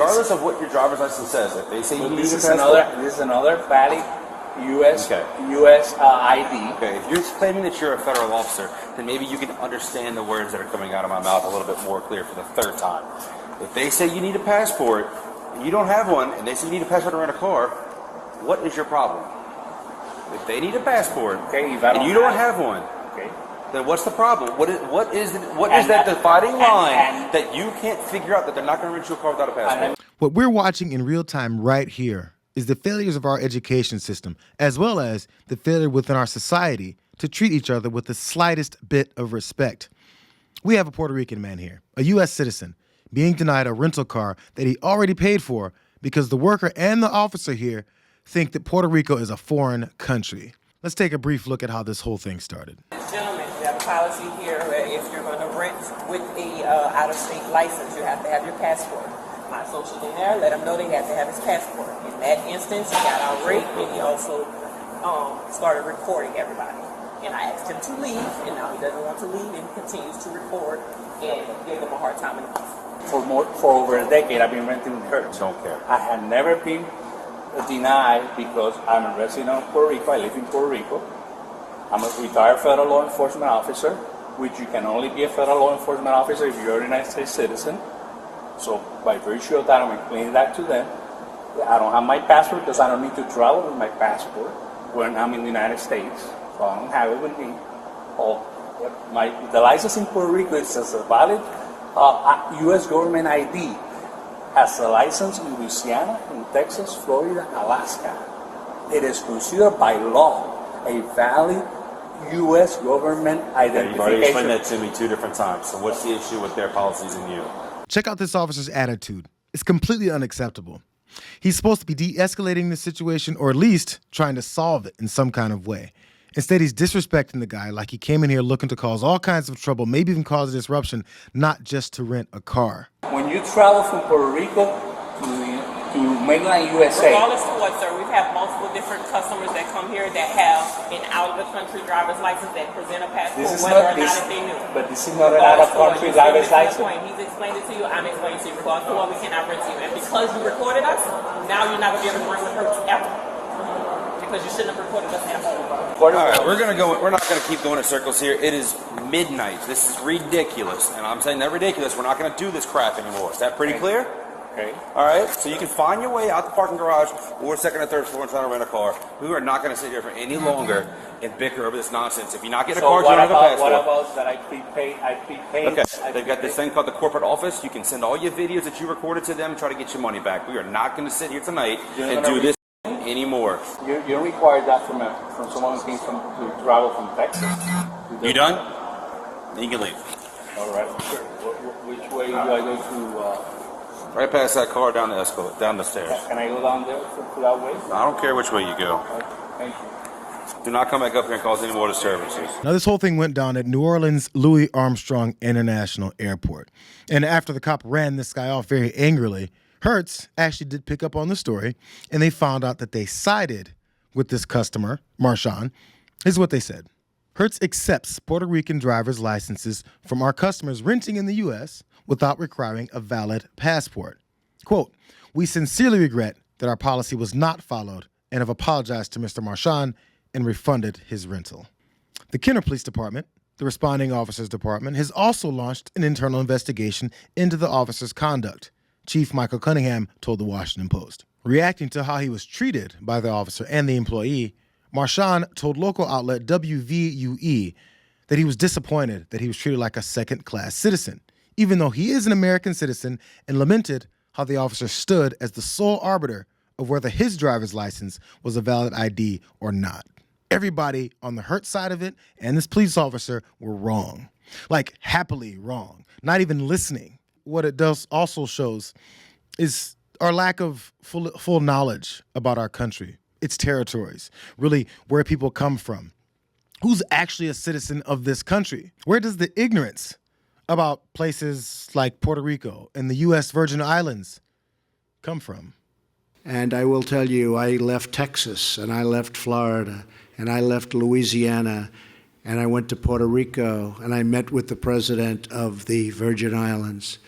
regardless of what your driver's license says, if they say you need a passport, this is another valid U.S. ID. Okay, if you're claiming that you're a federal officer, then maybe you can understand the words that are coming out of my mouth a little bit more clear for the third time. If they say you need a passport and you don't have one, and they say you need a passport to rent a car, what is your problem? If they need a passport and you don't have one, then what's the problem? What is that dividing line that you can't figure out that they're not going to rent you a car without a passport? What we're watching in real time right here is the failures of our education system, as well as the failure within our society to treat each other with the slightest bit of respect. We have a Puerto Rican man here, a U.S. citizen, being denied a rental car that he already paid for because the worker and the officer here think that Puerto Rico is a foreign country. Let's take a brief look at how this whole thing started. Gentlemen, we have a policy here where if you're going to rent with a out-of-state license, you have to have your passport. My social in there, let him know they have to have his passport. In that instance, he got outraged and he also started recording everybody. And I asked him to leave, and now he doesn't want to leave and continues to record and give them a hard time in the office. For over a decade, I've been renting Hertz. Don't care. I had never been denied because I'm a resident of Puerto Rico. I live in Puerto Rico. I'm a retired federal law enforcement officer, which you can only be a federal law enforcement officer if you're a United States citizen. So by virtue of that, I'm explaining that to them. I don't have my passport because I don't need to travel with my passport when I'm in the United States. So I don't have it with me. The license in Puerto Rico is a valid U.S. government ID. Has a license in Louisiana, in Texas, Florida, Alaska. It is considered by law a valid U.S. government identification. You've already explained that to me 2 different times. So what's the issue with their policies and you? Check out this officer's attitude. It's completely unacceptable. He's supposed to be de-escalating the situation or at least trying to solve it in some kind of way. Instead, he's disrespecting the guy like he came in here looking to cause all kinds of trouble, maybe even cause a disruption, not just to rent a car. When you travel from Puerto Rico to mainland USA... Regardless to what, sir, we've had multiple different customers that come here that have an out-of-the-country driver's license that present a passport, whether or not if they knew. But this is not an out-of-country driver's license. He's explained it to you, I'm explaining to you. Regardless to what, we cannot rent you. And because you recorded us, now you're not going to be able to bring with her ever. Because you shouldn't have recorded us ever. All right, we're not going to keep going in circles here. It is midnight. This is ridiculous. And I'm saying that ridiculous. We're not going to do this crap anymore. Is that pretty clear? Okay. All right, so you can find your way out the parking garage or second or third floor and try to rent a car. We are not going to sit here for any longer and bicker over this nonsense. If you're not getting a car, you don't have a passport. What about that I prepaid? Okay, they've got this thing called the corporate office. You can send all your videos that you recorded to them and try to get your money back. We are not going to sit here tonight and do this anymore. You don't require that from someone who came to travel from Texas. You done? You can leave. All right. Sure. Which way do I go to? Right past that car down the escalator, down the stairs. Can I go down there to that way? I don't care which way you go. Okay. Thank you. Do not come back up here and cause any more disturbances. Now, this whole thing went down at New Orleans Louis Armstrong International Airport. And after the cop ran this guy off very angrily, Hertz actually did pick up on the story, and they found out that they sided with this customer, Marshawn. Here's what they said. Hertz accepts Puerto Rican driver's licenses from our customers renting in the U.S. without requiring a valid passport. Quote, we sincerely regret that our policy was not followed and have apologized to Mr. Marshawn and refunded his rental. The Kenner Police Department, the responding officers department, has also launched an internal investigation into the officer's conduct. Chief Michael Cunningham told the Washington Post. Reacting to how he was treated by the officer and the employee, Marshawn told local outlet WVUE that he was disappointed that he was treated like a second-class citizen, even though he is an American citizen, and lamented how the officer stood as the sole arbiter of whether his driver's license was a valid ID or not. Everybody on the Hertz side of it and this police officer were wrong. Like, happily wrong. Not even listening. What it does also shows is our lack of full knowledge about our country, its territories, really where people come from. Who's actually a citizen of this country? Where does the ignorance about places like Puerto Rico and the U.S. Virgin Islands come from? And I will tell you, I left Texas, and I left Florida, and I left Louisiana, and I went to Puerto Rico, and I met with the president of the Virgin Islands.